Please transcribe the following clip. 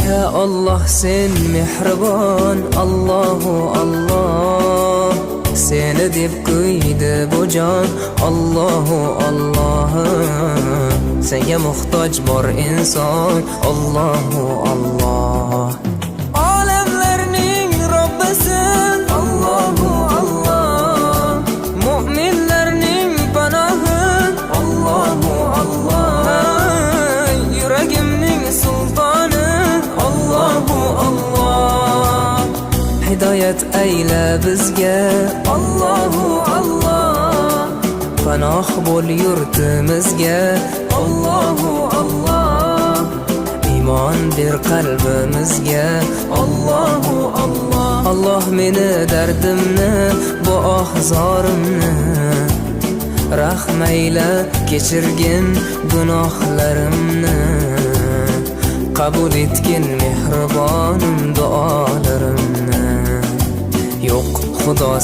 Ya Allah sen mehribon, Allahu Allah. Seni deb kuydi bu jon, Allahu Allah. Senga muhtoj bor inson, Allahu Allah. Olamlarning Robbisin, Allahu Allah. Mu'minlarning panohi, Allahu Allah. Yuragimning sultoni, Allahu Allah. Hidoyat ayla bizga, Allahu Allah. Panoh bo'l yurtimizga, Allahu Allah. Iymon ber qalbimizga, Allahu Allah. Allah meni dardimni, bu ohzorimni rahmayla kechirgin gunohlarimni. Qabul etgin mehribonim duolarimni. Yo'q Xudo